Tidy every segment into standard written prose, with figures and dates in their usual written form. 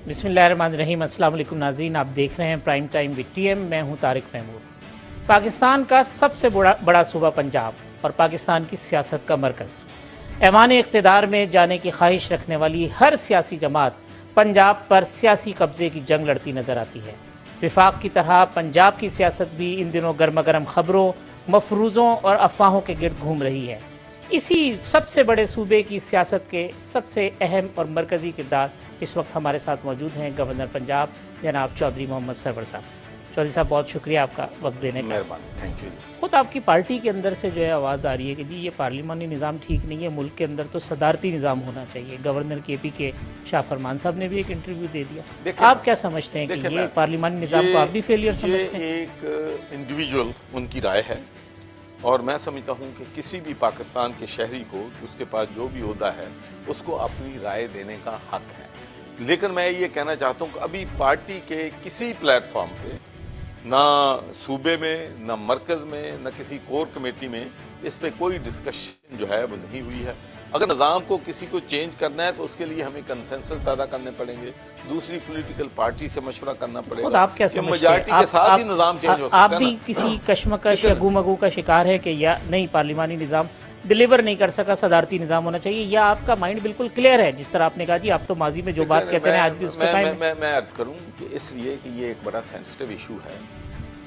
बिस्मिल्लाहिर्रहमानिर्रहीम। अस्सलाम वालेकुम नाज़रीन, आप देख रहे हैं प्राइम टाइम विद टीएम। मैं हूं तारिक महमूद। पाकिस्तान का सबसे बड़ा सूबा पंजाब और पाकिस्तान की सियासत का मरकज़, ऐवान इक़्तिदार में जाने की ख्वाहिश रखने वाली हर सियासी जमात पंजाब पर सियासी कब्ज़े की जंग लड़ती नज़र आती है। विफाक की तरह पंजाब की सियासत भी इन दिनों गर्मा गर्म खबरों, मफरूज़ों और अफवाहों के गिर्द घूम रही है। इसी सबसे बड़े सूबे की सियासत के सबसे अहम और मरकज़ी किरदार इस वक्त हमारे साथ मौजूद हैं गवर्नर पंजाब जनाब चौधरी मोहम्मद सरवर साहब। चौधरी साहब, बहुत शुक्रिया आपका वक्त देने का। मेहरबानी, थैंक यू। खुद आपकी पार्टी के अंदर से जो है आवाज़ आ रही है कि जी ये पार्लिमानी निज़ाम ठीक नहीं है, मुल्क के अंदर तो सदारती निज़ाम होना चाहिए। गवर्नर KP के शाह फरमान साहब ने भी एक इंटरव्यू दे दिया। आप क्या समझते हैं कि ये पार्लिमानी निज़ाम को आप भी फेलियर समझते हैं? एक इंडिविजुअल उनकी राय है और मैं समझता हूँ कि किसी भी पाकिस्तान के शहरी को उसके पास जो भी ओहदा है उसको अपनी राय देने का हक है। लेकिन मैं ये कहना चाहता हूँ कि अभी पार्टी के किसी प्लेटफॉर्म पे, ना सूबे में, ना मरकज में, ना किसी कोर कमेटी में इस पे कोई डिस्कशन जो है वो नहीं हुई है। अगर निज़ाम को किसी को चेंज करना है तो उसके लिए हमें कंसेंसस पैदा करने पड़ेंगे, दूसरी पॉलिटिकल पार्टी से मशवरा करना पड़ेगा। आप क्या समझते हैं? मेजॉरिटी के साथ ही निज़ाम चेंज हो सकता है। आप भी किसी कश्मकश या गुमगू का शिकार है कि या नहीं पार्लिमानी निज़ाम डिलीवर नहीं कर सका, सदारती निज़ाम होना चाहिए, या आपका माइंड बिल्कुल क्लियर है? जिस तरह आपने कहा जी आप तो माजी में जो बात कहते हैं आज भी उसको मैं अर्ज करूं कि इसलिए कि ये एक बड़ा सेंसिटिव इशू है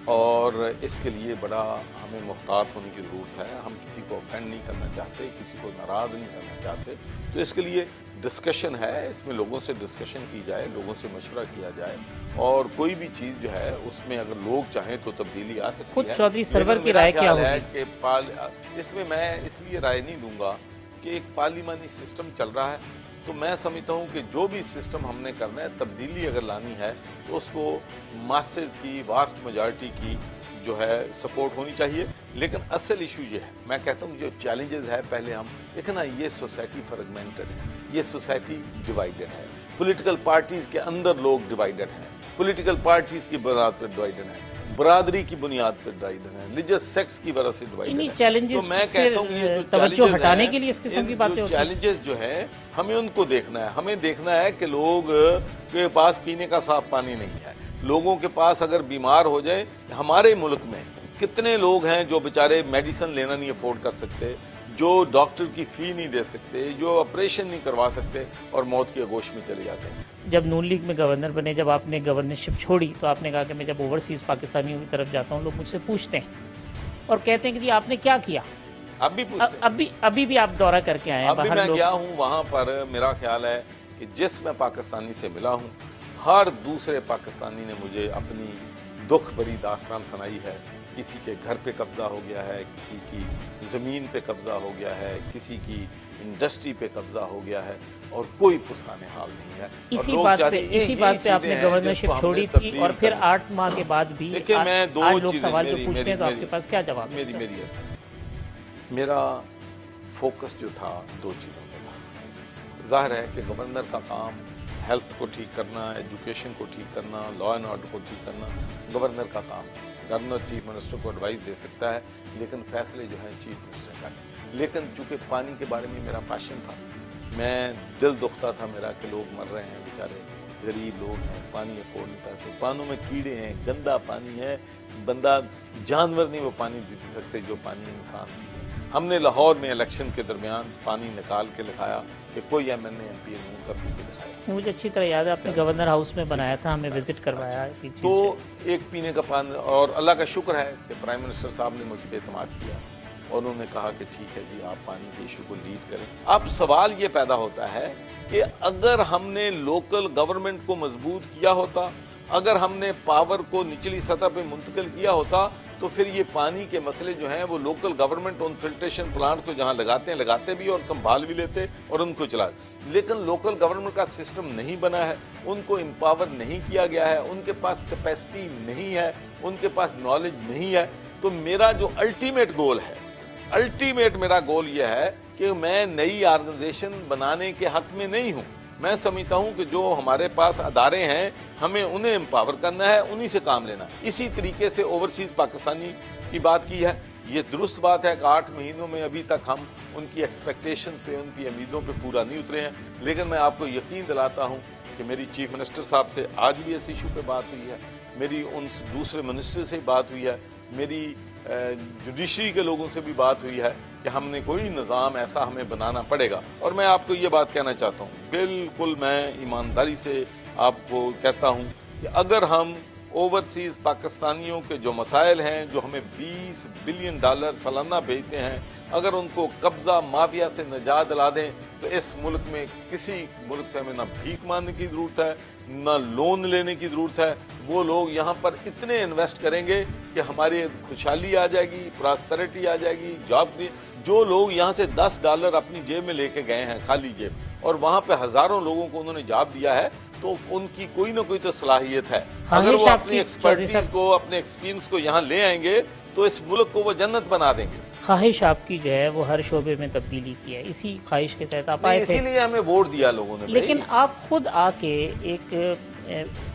और इसके लिए बड़ा हमें मुख्तात होने की ज़रूरत है। हम किसी को ऑफेंड नहीं करना चाहते, किसी को नाराज़ नहीं करना चाहते, तो इसके लिए डिस्कशन है, इसमें लोगों से डिस्कशन की जाए, लोगों से मशवरा किया जाए और कोई भी चीज़ जो है उसमें अगर लोग चाहें तो तब्दीली आ सकती है। खुद चौधरी सरवर की राय क्या है कि इसमें मैं इसलिए राय नहीं दूंगा कि एक पार्लिमानी सिस्टम चल रहा है, तो मैं समझता हूँ कि जो भी सिस्टम हमने करना है, तब्दीली अगर लानी है तो उसको मासेस की, वास्ट मेजॉरिटी की जो है सपोर्ट होनी चाहिए। लेकिन असल इशू ये है, मैं कहता हूँ जो चैलेंजेस है, पहले हम देखें ना, ये सोसाइटी फ्रेगमेंटेड है, ये सोसाइटी डिवाइडेड है, पॉलिटिकल पार्टीज के अंदर लोग डिवाइडेड हैं, पॉलिटिकल पार्टीज की बुनियाद पर डिवाइडेड है, बरादरी की बुनियाद पर डिवाइडेड है, रिलीजियस सेक्स की वजह से डिवाइडेड है। तो मैं कहता हूँ ये तवज्जो हटाने के लिए इस किस्म की बातें होती हैं। चैलेंजेस जो है हमें उनको देखना है। हमें देखना है कि लोग के पास पीने का साफ पानी नहीं है, लोगों के पास अगर बीमार हो जाए, हमारे मुल्क में कितने लोग हैं जो बेचारे मेडिसिन लेना नहीं अफोर्ड कर सकते, जो डॉक्टर की फ़ी नहीं दे सकते, जो ऑपरेशन नहीं करवा सकते और मौत की आगोश में चले जाते हैं। जब नून लीग में गवर्नर बने, जब आपने गवर्नरशिप छोड़ी, तो आपने कहा कि मैं जब ओवरसीज़ पाकिस्तानियों की तरफ जाता हूँ लोग मुझसे पूछते हैं और कहते हैं कि जी आपने क्या किया। अभी भी आप दौरा करके आए हैं बाहर। मैं गया हूँ वहाँ पर, मेरा ख्याल है कि जिस मैं पाकिस्तानी से मिला हूँ, हर दूसरे पाकिस्तानी ने मुझे अपनी दुख भरी दास्तान सुनाई है। किसी के घर पे कब्जा हो गया है, किसी की ज़मीन पे कब्जा हो गया है, किसी की इंडस्ट्री पे कब्जा हो गया है और कोई पुरसाने हाल नहीं है। इसी बात पे आपने गवर्नरशिप छोड़ी थी और फिर 8 माह के बाद भी देखिए, मैं दो लोग सवाल जो पूछते हैं तो आपके पास क्या जवाब? मेरा फोकस जो था दो चीज़ों में था। जाहिर है कि गवर्नर का काम हेल्थ को ठीक करना, एजुकेशन को ठीक करना, लॉ एंड ऑर्डर को ठीक करना गवर्नर का काम है। गवर्नर चीफ मिनिस्टर को एडवाइस दे सकता है, लेकिन फैसले जो हैं चीफ मिनिस्टर का है। लेकिन चूँकि पानी के बारे में मेरा पैशन था, मैं दिल दुखता था मेरा कि लोग मर रहे हैं, बेचारे गरीब लोग हैं, पानी अफोर्ड नहीं कर सकते, पानों में कीड़े हैं, गंदा पानी है, बंदा जानवर नहीं वो पानी पी सकते जो पानी इंसान पी। हमने लाहौर में इलेक्शन के दरमियान पानी निकाल के लिखाया कि कोई MNA MP नहीं का पी के दिखाया। मुझे अच्छी तरह याद है, आपने गवर्नर हाउस में बनाया था, हमें विजिट करवाया। तो एक पीने का पानी, और अल्लाह का शुक्र है कि प्राइम मिनिस्टर साहब ने मुझ पर एतमाद किया और उन्होंने कहा कि ठीक है जी, आप पानी के इशू को लीड करें। अब सवाल ये पैदा होता है कि अगर हमने लोकल गवर्नमेंट को मजबूत किया होता, अगर हमने पावर को निचली सतह पे मुंतकिल किया होता, तो फिर ये पानी के मसले जो हैं वो लोकल गवर्नमेंट उन फिल्ट्रेशन प्लांट को जहाँ लगाते भी और संभाल भी लेते और उनको चला। लेकिन लोकल गवर्नमेंट का सिस्टम नहीं बना है, उनको एम्पावर नहीं किया गया है, उनके पास कैपेसिटी नहीं है, उनके पास नॉलेज नहीं है। तो मेरा जो अल्टीमेट गोल है, मेरा गोल ये है कि मैं नई ऑर्गेनाइजेशन बनाने के हक में नहीं हूँ। मैं समझता हूं कि जो हमारे पास अदारे हैं हमें उन्हें एम्पावर करना है, उन्हीं से काम लेना। इसी तरीके से ओवरसीज पाकिस्तानी की बात की है, ये दुरुस्त बात है कि 8 महीनों में अभी तक हम उनकी एक्सपेक्टेशन पे, उनकी उम्मीदों पे पूरा नहीं उतरे हैं। लेकिन मैं आपको यकीन दिलाता हूँ कि मेरी चीफ मिनिस्टर साहब से आज भी इस इशू पे बात हुई है, मेरी उन दूसरे मिनिस्टर से बात हुई है, मेरी जुडिशरी के लोगों से भी बात हुई है कि हमने कोई निज़ाम ऐसा हमें बनाना पड़ेगा। और मैं आपको ये बात कहना चाहता हूँ, बिल्कुल मैं ईमानदारी से आपको कहता हूँ कि अगर हम ओवरसीज़ पाकिस्तानियों के जो मसाइल हैं, जो हमें $20 बिलियन सालाना भेजते हैं, अगर उनको कब्ज़ा माफिया से निजात दिला दें तो इस मुल्क में किसी मुल्क से हमें ना भीख मांगने की ज़रूरत है, ना लोन लेने की ज़रूरत है। वो लोग यहाँ पर इतने इन्वेस्ट करेंगे कि हमारी खुशहाली आ जाएगी, प्रॉस्पेरिटी आ जाएगी, जॉब की। जो लोग यहाँ से $10 अपनी जेब में लेके गए हैं, खाली जेब, और वहाँ पे हज़ारों लोगों को उन्होंने जॉब दिया है, तो उनकी कोई ना कोई तो सलाहियत है। अगर वो अपनी एक्सपर्टीज को, अपने एक्सपीरियंस को यहाँ ले आएंगे तो इस मुल्क को वो जन्नत बना देंगे। ख्वाहिश आपकी जो है वो हर शोबे में तब्दीली की है, इसी ख्वाहिश के तहत आप आए थे, इसीलिए हमें वोट दिया लोगों ने। लेकिन आप खुद आके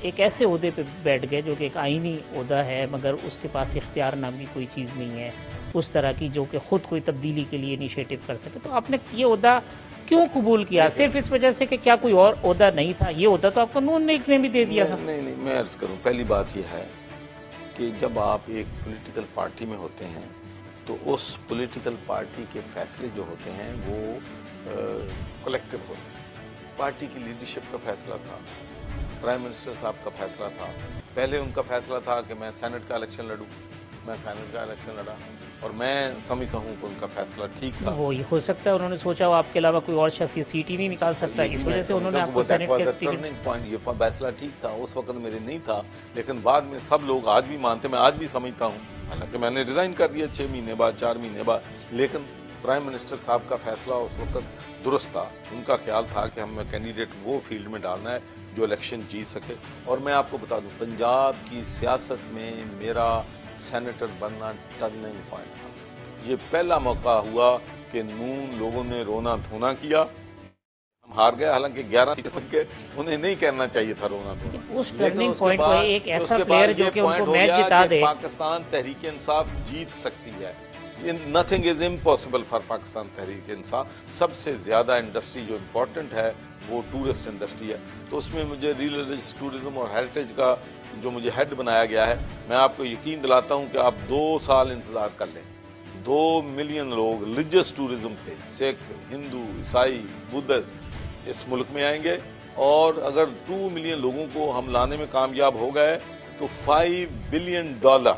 एक ऐसे ओहदे पे बैठ गए जो कि एक आईनी ओहदा है, मगर उसके पास इख्तियार नामी कोई चीज़ नहीं है उस तरह की जो कि खुद कोई तब्दीली के लिए इनिशिएटिव कर सके। तो आपने ये ओहदा क्यों कबूल किया? सिर्फ इस वजह से कि क्या कोई और ओहदा नहीं था? ये ओहदा तो आपको नून लीग ने भी दे दिया था। नहीं, मैं अर्ज करूं, पहली बात यह है कि जब आप एक पॉलिटिकल पार्टी में होते हैं तो उस पॉलिटिकल पार्टी के फैसले जो होते हैं वो कलेक्टिव होते हैं। पार्टी की लीडरशिप का फैसला था, प्राइम मिनिस्टर साहब का फैसला था, पहले उनका फैसला था कि मैं सेनेट का इलेक्शन लड़ूं, मैं सेनेट का इलेक्शन लड़ा, और मैं समझता हूँ कि उनका फैसला ठीक था। वो ये हो सकता है उन्होंने सोचा वो आपके अलावा कोई और शख्स ये सीट ही नहीं निकाल सकता, इस वजह से उन्होंने आपको सेनेट के टर्निंग पॉइंट, ये फैसला ठीक था, उस वक्त मेरे नहीं था, लेकिन बाद में सब लोग आज भी मानते, मैं आज भी समझता हूँ, हालांकि मैंने रिजाइन कर दिया 6 महीने बाद, 4 महीने बाद, लेकिन प्राइम मिनिस्टर साहब का फैसला उस वक्त दुरुस्त था। उनका ख्याल था कि हमें कैंडिडेट वो फील्ड में डालना है जो इलेक्शन जीत सके। और मैं आपको बता दूं, पंजाब की सियासत में मेरा सेनेटर बनना टर्निंग पॉइंट था। ये पहला मौका हुआ कि नून लोगों ने रोना धोना किया, हम हार गए, हालांकि 11 सीटें बन के उन्हें नहीं करना चाहिए था रोना धोना। उस टर्निंग पॉइंट पे एक ऐसा प्लेयर जो कि उनको मैच जिता दे, पाकिस्तान तहरीक इंसाफ जीत सकती है। Nothing is impossible for Pakistan Tehreek Insaf. सबसे ज्यादा इंडस्ट्री जो इम्पोर्टेंट है वो टूरिस्ट इंडस्ट्री है, तो उसमें मुझे रिलीजियस टूरिज्म और हेरिटेज का जो मुझे हेड बनाया गया है, मैं आपको यकीन दिलाता हूं कि आप 2 साल इंतजार कर लें, 2 मिलियन लोग रिलीजियस टूरिज्म पे, सिख, हिंदू, ईसाई, बुद्धिस्ट इस मुल्क में आएंगे, और अगर 2 मिलियन लोगों को हम लाने में कामयाब हो गए तो $5 बिलियन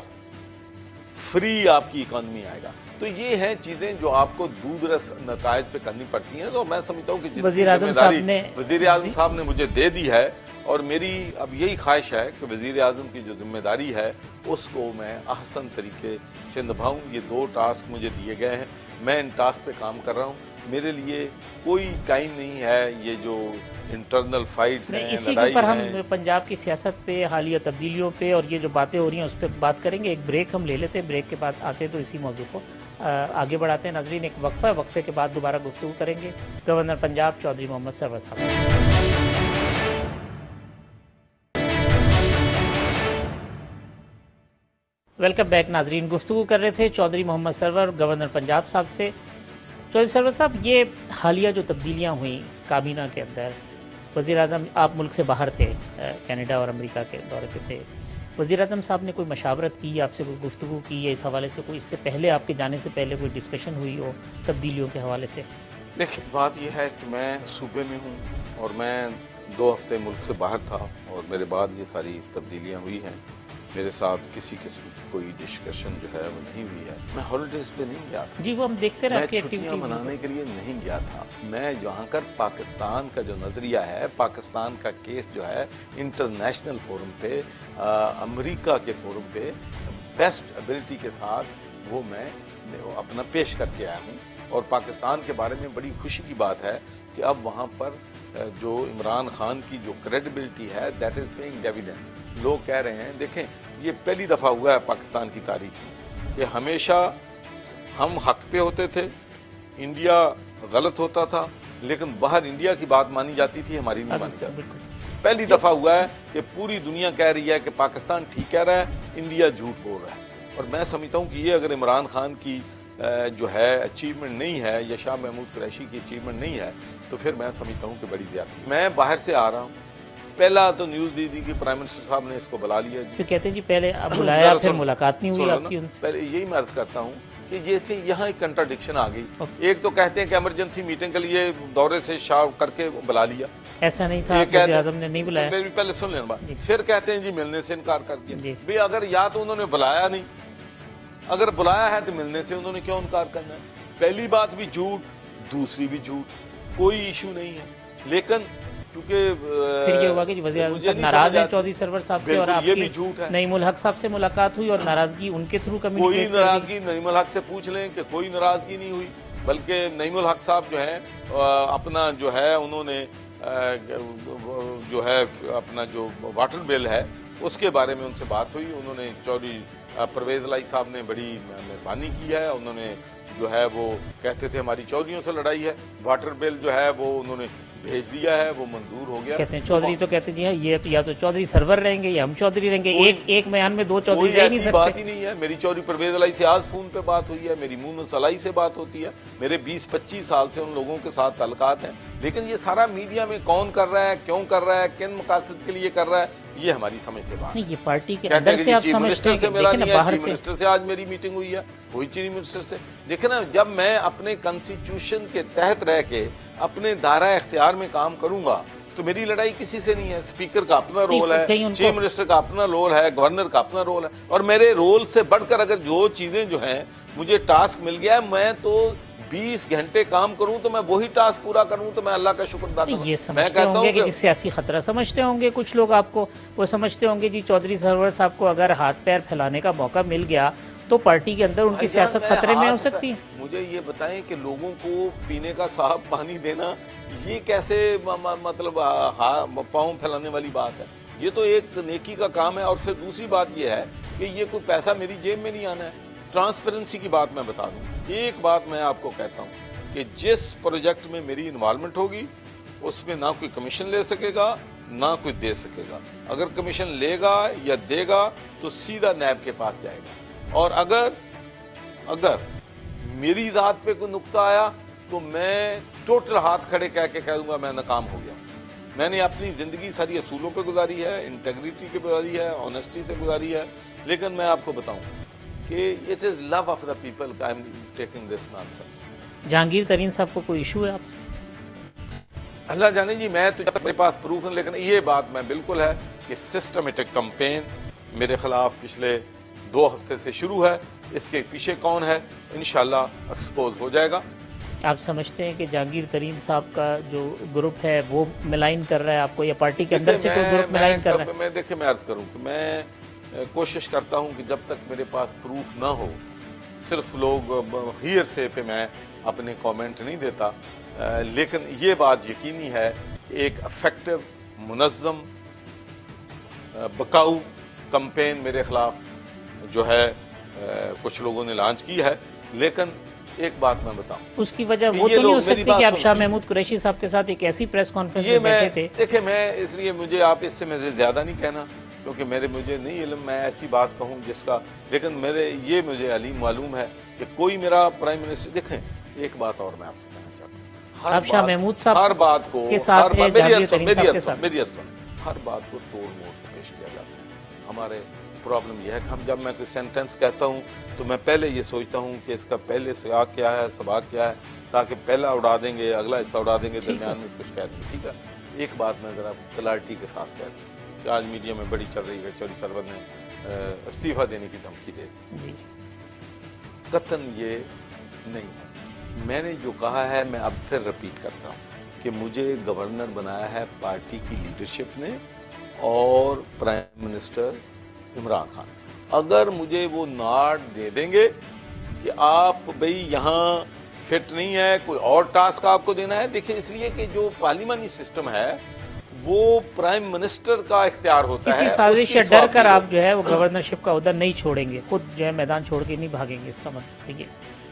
फ्री आपकी इकॉनमी आएगा। तो ये हैं चीजें जो आपको दूरदर्श नतायज पे करनी पड़ती हैं। तो मैं समझता हूँ कि वज़ीर आज़म साहब ने मुझे दे दी है, और मेरी अब यही ख्वाहिश है कि वज़ीर आज़म की जो जिम्मेदारी है उसको मैं अहसन तरीके से निभाऊं। ये 2 टास्क मुझे दिए गए हैं, मैं इन टास्क पे काम कर रहा हूँ। मेरे लिए कोई टाइम नहीं है ये जो इंटरनल फाइट्स हैं, इसी के ऊपर हम पंजाब की सियासत पे, हालिया तब्दीलियों पे और ये जो बातें हो रही हैं उस पर बात करेंगे। एक ब्रेक हम ले लेते हैं, ब्रेक के बाद आते हैं तो इसी मौजू को आगे बढ़ाते हैं। नाजरीन, एक वक्फा है, वक्फे के बाद दोबारा गुफ्तगू करेंगे गवर्नर पंजाब चौधरी मोहम्मद सरवर साहब। वेलकम बैक नाजरीन, गुफ्तगू कर रहे थे चौधरी मोहम्मद सरवर गवर्नर पंजाब साहब से। चौधरी सरवर साहब, ये हालिया जो तब्दीलियाँ हुई काबीना के अंदर, वज़ीर आज़म आप मुल्क से बाहर थे, कनाडा और अमेरिका के दौरे पे थे, वज़ीर आज़म साहब ने कोई मशावरत की, आपसे कोई गुफ्तगू की है इस हवाले से? कोई इससे पहले आपके जाने से पहले कोई डिस्कशन हुई हो तब्दीलियों के हवाले से? देखिए, बात यह है कि मैं सूबे में हूँ और मैं 2 हफ्ते मुल्क से बाहर था, और मेरे बाद ये सारी तब्दीलियाँ हुई हैं। मेरे साथ किसी किस्म की कोई डिस्कशन जो है वो नहीं हुई है। मैं हॉलीडेज पे नहीं गया था जी, वो हम देखते रहे, मैं छुट्टियाँ मनाने के लिए नहीं गया था। मैं जहाँ कर पाकिस्तान का जो नज़रिया है, पाकिस्तान का केस जो है इंटरनेशनल फोरम पे, अमेरिका के फोरम पे बेस्ट एबिलिटी के साथ वो मैं अपना पेश करके आया हूँ। और पाकिस्तान के बारे में बड़ी खुशी की बात है कि अब वहाँ पर जो इमरान खान की जो क्रेडिबिलिटी है, दैट इज़ पेइंग डिविडेंड। लोग कह रहे हैं, देखें, ये पहली दफ़ा हुआ है पाकिस्तान की तारीख में कि हमेशा हम हक पे होते थे, इंडिया गलत होता था, लेकिन बाहर इंडिया की बात मानी जाती थी, हमारी नहीं मानी जाती। पहली दफ़ा हुआ है कि पूरी दुनिया कह रही है कि पाकिस्तान ठीक कह रहा है, इंडिया झूठ बोल रहा है। और मैं समझता हूँ कि ये अगर इमरान खान की जो है अचीवमेंट नहीं है या शाह महमूद कुरैशी की अचीवमेंट नहीं है, तो फिर मैं समझता हूँ कि बड़ी ज्यादती। मैं बाहर से आ रहा हूँ, पहला तो न्यूज़ दी थी कि प्राइम मिनिस्टर साहब ने इसको बुला लिया जी। तो कहते हैं जी पहले आप बुलाया फिर मुलाकात नहीं हुई सुनो आपकी ना, उनसे। पहले यही मैं अर्ज करता हूँ कि ये थे, यहाँ एक कंट्राडिक्शन आ गई। एक तो कहते हैं कि इमरजेंसी मीटिंग के लिए दौरे से शाह करके बुला लिया, ऐसा नहीं था, वज़ीर आज़म ने नहीं बुलाया। मेरी पहले सुन लेना बात। फिर कहते हैं जी मिलने से इनकार कर दिया। जी। भाई अगर या तो उन्होंने बुलाया नहीं, अगर बुलाया है तो मिलने से उन्होंने क्यों इनकार करना है? पहली बात भी झूठ, दूसरी भी झूठ, कोई इशू नहीं है। लेकिन क्योंकि फिर ये हुआ कि वज़ीर आज़म साहब नाराज हैं चौधरी सरवर साहब से, और ये भी झूठ है। नईमुल हक साहब से मुलाकात हुई और नाराजगी उनके थ्रू कोई कम्युनिकेट कर दी। नाराजगी नईमुल हक से पूछ लें कि कोई नाराजगी नहीं हुई, बल्कि नईमुल हक साहब जो है अपना जो है उन्होंने जो है अपना जो वाटर बिल है उसके बारे में उनसे बात हुई। उन्होंने चौधरी परवेज लाई साहब ने बड़ी मेहरबानी की है। उन्होंने जो है वो कहते थे हमारी चौधरियों से लड़ाई है, वाटर बिल जो है वो उन्होंने भेज दिया है, वो मंजूर हो गया। कहते हैं चौधरी तो कहते हैं ये तो या तो चौधरी सरवर रहेंगे या हम चौधरी रहेंगे, एक बयान में दो चौधरी रह नहीं ऐसी बात ही नहीं है। मेरी चौधरी परवेज अलाई से आज फोन पे बात हुई है, मेरी मुन्नस अलाई से बात होती है, मेरे 20-25 साल से उन लोगों के साथ ताल्लुकात हैं। लेकिन ये सारा मीडिया में कौन कर रहा है, क्यों कर रहा है, किन मकासद के लिए कर रहा है, ये हमारी समझ से बाहर नहीं। ये पार्टी के अंदर से आप समझते हैं, चीफ मिनिस्टर से आज मेरी मीटिंग हुई है, वही चीफ मिनिस्टर से। देखिए ना, जब मैं अपने कॉन्स्टिट्यूशन के तहत रह के अपने दायरा इख्तियार में काम करूंगा तो मेरी लड़ाई किसी से नहीं है। स्पीकर का अपना रोल है, चीफ मिनिस्टर का अपना रोल है, गवर्नर का अपना रोल है, और मेरे रोल से बढ़कर अगर जो चीजें जो हैं मुझे टास्क मिल गया है, मैं तो 20 घंटे काम करूं तो मैं वही टास्क पूरा करूं तो मैं अल्लाह का शुक्र अदा करूं। ये समझते होंगे कि सियासी खतरा समझते होंगे कुछ लोग आपको, वो समझते होंगे जी चौधरी सरवर साहब को अगर हाथ पैर फैलाने का मौका मिल गया तो पार्टी के अंदर उनकी सियासत खतरे में हो सकती है। मुझे ये बताएं कि लोगों को पीने का साफ पानी देना ये कैसे मतलब पाँव फैलाने वाली बात है? ये तो एक नेकी का काम है। और फिर दूसरी बात ये है कि ये कोई पैसा मेरी जेब में नहीं आना है। ट्रांसपेरेंसी की बात मैं बता दूं, एक बात मैं आपको कहता हूं कि जिस प्रोजेक्ट में मेरी इन्वॉल्वमेंट होगी उसमें ना कोई कमीशन ले सकेगा ना कोई दे सकेगा। अगर कमीशन लेगा या देगा तो सीधा नैब के पास जाएगा, और अगर मेरी जात पे कोई नुक्ता आया तो मैं टोटल हाथ खड़े कह के कह दूंगा मैं नाकाम हो गया। मैंने अपनी जिंदगी सारी असूलों पे गुजारी है, इंटेग्रिटी पे गुजारी है, ऑनेस्टी से गुजारी है। लेकिन मैं आपको बताऊं कि it is love of the people I am taking this nonsense. Jahangir तरीन साहब को कोई इशू है आपसे? अल्लाह जाने जी, मैं तो मेरे पास प्रूफ है, लेकिन ये बात मैं बिल्कुल है कि सिस्टमेटिक कैंपेन मेरे खिलाफ पिछले 2 हफ्ते से शुरू है। इसके पीछे कौन है इंशाल्लाह एक्सपोज हो जाएगा। आप समझते हैं कि जहांगीर तरीन साहब का जो ग्रुप है वो मिलाइन कर रहा है आपको, या पार्टी के अंदर से कोई ग्रुप मिलाइन कर रहा है? मैं देखिए मैं अर्ज करूं कि मैं कोशिश करता हूं कि जब तक मेरे पास प्रूफ ना हो, सिर्फ लोग हियर से पे मैं अपने कमेंट नहीं देता। लेकिन ये बात यकीनी है एक इफेक्टिव मुनज़्ज़म बकाऊ कैंपेन मेरे खिलाफ जो है कुछ लोगों ने लॉन्च की है। लेकिन एक बात मैं बताऊं, उसकी वजह वो तो नहीं हो सकती कि आप शाह महमूद कुरैशी साहब के साथ एक ऐसी प्रेस कॉन्फ्रेंस में बैठे थे। देखिए मैं इसलिए मुझे आप इससे मुझे ज्यादा नहीं कहना, क्योंकि मुझे नहीं इल्म मैं ऐसी बात कहूं जिसका, लेकिन मुझे अलीम मालूम है कि कोई मेरा प्राइम मिनिस्टर। देखें एक बात और मैं आपसे कहना चाहता हूँ, आप शाह महमूद साहब हर बात को के साथ हर बात को तोड़ मोड़ के पेश किया जाता है। हमारे प्रॉब्लम यह है कि जब मैं कोई सेंटेंस कहता हूँ तो मैं पहले ये सोचता हूँ कि इसका पहले सियाक क्या है, सबाक क्या है, ताकि पहला उड़ा देंगे अगला हिस्सा उड़ा देंगे, दरमियान में कुछ कह देंगे। ठीक है, एक बात मैं ज़रा क्लैरिटी के साथ कहता हूँ कि आज मीडिया में बड़ी चल रही है चौधरी सरवर ने इस्तीफा देने की धमकी दे दी। कतन ये नहीं है। मैंने जो कहा है मैं अब फिर रिपीट करता हूँ कि मुझे गवर्नर बनाया है पार्टी की लीडरशिप ने और प्राइम मिनिस्टर इमरान खान। अगर मुझे वो नॉट दे देंगे कि आप भाई यहाँ फिट नहीं है, कोई और टास्क आपको देना है। देखिए इसलिए कि जो पार्लिमानी सिस्टम है वो प्राइम मिनिस्टर का इख्तियार होता है। किसी साजिश या डर कर आप जो है वो गवर्नरशिप का उधर नहीं छोड़ेंगे, खुद जो है मैदान छोड़ के नहीं भागेंगे, इसका मतलब ये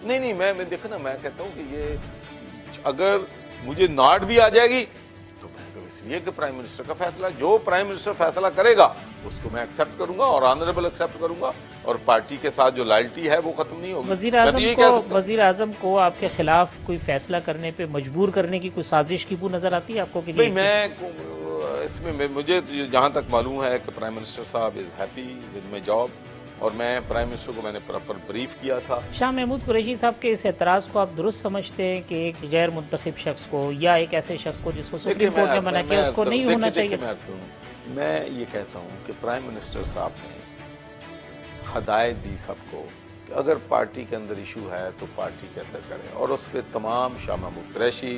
नहीं मैं देखो ना, मैं कहता हूँ कि ये अगर मुझे नॉट भी आ जाएगी तो मैं तो इसलिए कि प्राइम मिनिस्टर का फैसला, जो प्राइम मिनिस्टर फैसला करेगा उसको मैं एक्सेप्ट करूंगा और ऑनरेबल एक्सेप्ट करूंगा, और पार्टी के साथ जो लॉयल्टी है वो खत्म नहीं होगी। वजीर आजम को आपके खिलाफ कोई फैसला करने पे मजबूर करने की कोई साजिश की वो नजर आती है आपको? कि मैं इसमें मुझे जहाँ तक मालूम है कि प्राइम मिनिस्टर साहब is happy with my job, और मैं प्राइम मिनिस्टर को मैंने प्रॉपर ब्रीफ किया था। शाह महमूद कुरैशी साहब के इस एतराज़ को आप दुरुस्त समझते हैं कि एक गैर मुंतखब शख्स को या एक ऐसे शख्स को जिसको सुप्रीम कोर्ट ने मना किया उसको नहीं होना चाहिए? मैं ये कहता हूँ कि प्राइम मिनिस्टर साहब ने हदायत दी सबको कि अगर पार्टी के अंदर इशू है तो पार्टी के अंदर करें, और उस पर तमाम शाह महमूद कुरैशी,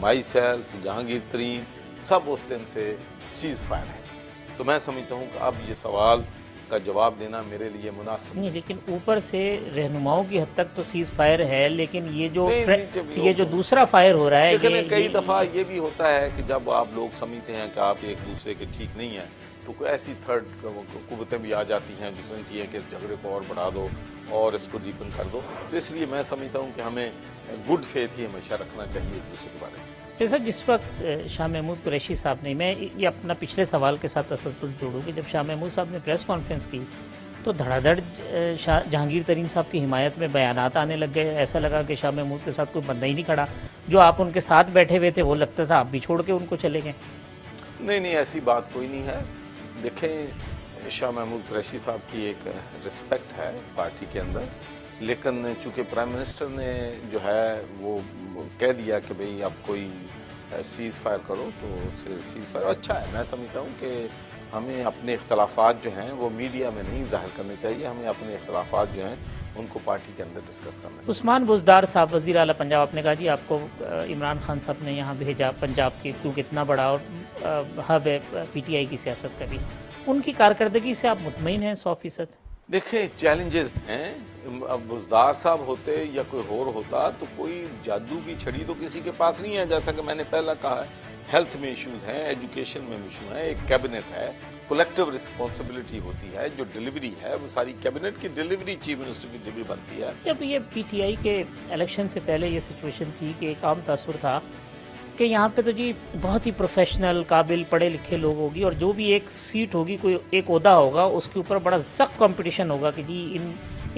माई सेल्फ, जहांगीर तरीन सब उस दिन से सीज फायर है। तो मैं समझता हूँ कि अब ये सवाल का जवाब देना मेरे लिए मुनासिब नहीं, लेकिन ऊपर से रहनुमाओं की हद तक तो सीज फायर है, लेकिन ये जो दूसरा फायर हो रहा है, लेकिन कई दफ़ा ये भी होता है कि जब आप लोग समझते हैं कि आप एक दूसरे के ठीक नहीं हैं तो कोई ऐसी थर्ड कुव्वतें भी आ जाती हैं जो समझती हैं कि इस झगड़े को और बढ़ा दो और इसको डीपन कर दो। तो इसलिए मैं समझता हूँ कि हमें गुड फेथ ही हमेशा रखना चाहिए एक दूसरे के बारे में। सर, जिस वक्त शाह महमूद कुरैशी साहब ने, मैं ये अपना पिछले सवाल के साथ तसल्सल जोड़ूँ कि जब शाह महमूद साहब ने प्रेस कॉन्फ्रेंस की तो धड़ाधड़ जहांगीर तरीन साहब की हिमायत में बयानात आने लग गए। ऐसा लगा कि शाह महमूद के साथ कोई बंदा ही नहीं खड़ा, जो आप उनके साथ बैठे हुए थे वो लगता था आप भी छोड़ के उनको चले गए। नहीं, ऐसी बात कोई नहीं है। देखें, शाह महमूद कुरैशी साहब की एक रिस्पेक्ट है पार्टी के अंदर, लेकिन चूँकि प्राइम मिनिस्टर ने जो है वो कह दिया कि भाई अब कोई सीज़ फायर करो, तो सीज़ फायर अच्छा है। मैं समझता हूँ कि हमें अपने इख्तलाफात जो हैं वो मीडिया में नहीं जाहिर करने चाहिए, हमें अपने इख्तलाफात जो हैं उनको पार्टी के अंदर डिस्कस करना चाहिए। उस्मान बुज़दार साहब, वज़ीर आला पंजाब, आपने कहा जी आपको इमरान खान साहब ने यहाँ भेजा पंजाब के, क्योंकि इतना बड़ा और हब है PTI की सियासत का भी, उनकी कारकर्दगी से आप मुतमईन हैं 100%? देखें, चैलेंजेस हैं। अब बुज़दार साहब होते या कोई और होता तो कोई जादू की छड़ी तो किसी के पास नहीं है। जैसा कि मैंने पहला कहा है, हेल्थ में इश्यूज हैं, एजुकेशन में इशू हैं, एक कैबिनेट है, कलेक्टिव रिस्पॉन्सिबिलिटी होती है, जो डिलीवरी है वो सारी कैबिनेट की डिलीवरी चीफ मिनिस्टर की डिलीवरी बनती है। जब ये PTI के इलेक्शन से पहले ये सिचुएशन थी कि एक आम तासुर था कि यहाँ पे तो जी बहुत ही प्रोफेशनल, काबिल, पढ़े लिखे लोग होगी, और जो भी एक सीट होगी, कोई एक ओहदा होगा, उसके ऊपर बड़ा सख्त कंपटीशन होगा कि जी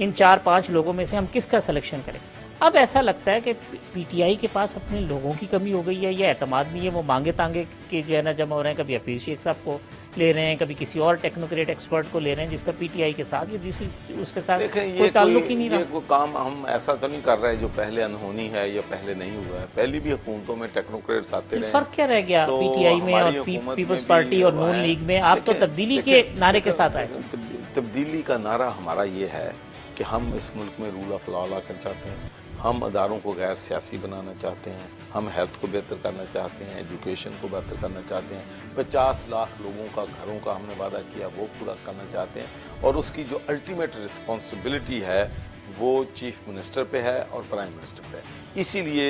इन 4-5 लोगों में से हम किसका सिलेक्शन करें। अब ऐसा लगता है कि PTI के पास अपने लोगों की कमी हो गई है या एतमाद नहीं है। वो मांगे तांगे के जो है ना जमा हो रहे हैं, कभी हफीज़ शेख साहब को ले रहे हैं, कभी किसी और टेक्नोक्रेट एक्सपर्ट को ले रहे हैं जिसका PTI के साथ या उसके साथ कोई ताल्लुक ही नहीं रहा। ये काम हम ऐसा तो नहीं कर रहे जो पहले अनहोनी है या पहले नहीं हुआ है। पहली भी हुकूमतों में टेक्नोक्रेट्स आते रहे। फर्क क्या रह गया PTI में और पीपल्स पार्टी और नून लीग में? आप तो तब्दीली के नारे के साथ आए। तब्दीली का नारा हमारा ये है कि हम इस मुल्क में रूल ऑफ लॉ लाकर चाहते हैं, हम अदारों को गैर सियासी बनाना चाहते हैं, हम हेल्थ को बेहतर करना चाहते हैं, एजुकेशन को बेहतर करना चाहते हैं, 50 लाख लोगों का घरों का हमने वादा किया वो पूरा करना चाहते हैं, और उसकी जो अल्टीमेट रिस्पॉन्सिबिलिटी है वो चीफ मिनिस्टर पे है और प्राइम मिनिस्टर पे है। इसीलिए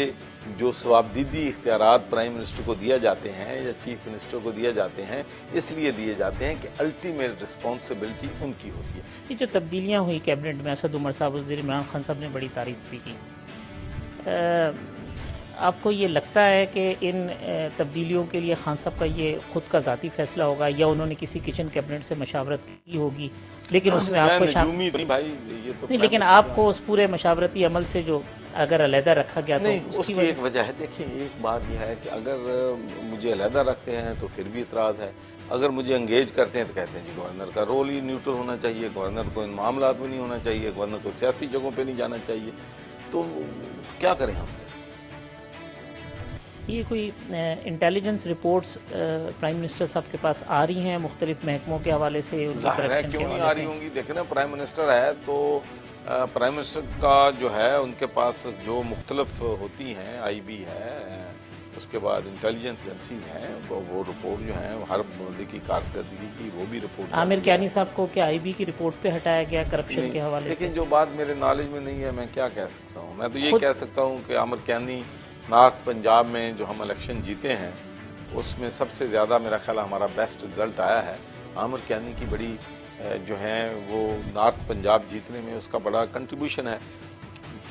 जो सवाबदीदी इख्तियारात प्राइम मिनिस्टर को दिया जाते हैं या चीफ मिनिस्टर को दिए जाते हैं, इसलिए दिए जाते हैं कि अल्टीमेट रिस्पॉन्सिबिलिटी उनकी होती है। ये जो तब्दीलियाँ हुई कैबिनेट में, असद उमर साहब, वज़ीर इमरान खान साहब ने बड़ी तारीफ भी की। आपको ये लगता है कि इन तब्दीलियों के लिए खान साहब का ये खुद का ज़ाती फैसला होगा या उन्होंने किसी किचन कैबिनेट से मशावरत की होगी, लेकिन उसमें आपको नहीं, लेकिन आपको उस पूरे मशावरती अमल से जो अगर अलहदा रखा गया नहीं, तो उसकी एक वजह है। देखिए, एक बात यह है कि अगर मुझे अलहदा रखते हैं तो फिर भी इतराज़ है, अगर मुझे एंगेज करते हैं तो कहते हैं जी गवर्नर का रोल ही न्यूट्रल होना चाहिए, गवर्नर को इन मामलात में नहीं होना चाहिए, गवर्नर को सियासी जगहों पर नहीं जाना चाहिए। तो क्या करें हम? ये कोई इंटेलिजेंस रिपोर्ट्स प्राइम मिनिस्टर साहब के पास आ रही हैं मुख्तलिफ महकमों के हवाले से? जाहिर है क्यों नहीं आ रही होंगी। देखें ना, प्राइम मिनिस्टर है तो प्राइम मिनिस्टर का जो है उनके पास जो मुख्तलिफ होती हैं, IB है, उसके बाद इंटेलिजेंस एजेंसीज हैं, वो रिपोर्ट जो है हर बंदे की कारकर्दगी की वो भी रिपोर्ट। आमिर कियानी साहब को क्या IB की रिपोर्ट पे हटाया गया करप्शन के हवाले से? लेकिन जो बात मेरे नॉलेज में नहीं है, मैं क्या कह सकता हूँ। मैं तो ये कह सकता हूँ कि आमिर कियानी नॉर्थ पंजाब में जो हम इलेक्शन जीते हैं उसमें सबसे ज़्यादा मेरा ख्याल हमारा बेस्ट रिजल्ट आया है। आमिर कियानी की बड़ी जो है वो नॉर्थ पंजाब जीतने में उसका बड़ा कंट्रीब्यूशन है,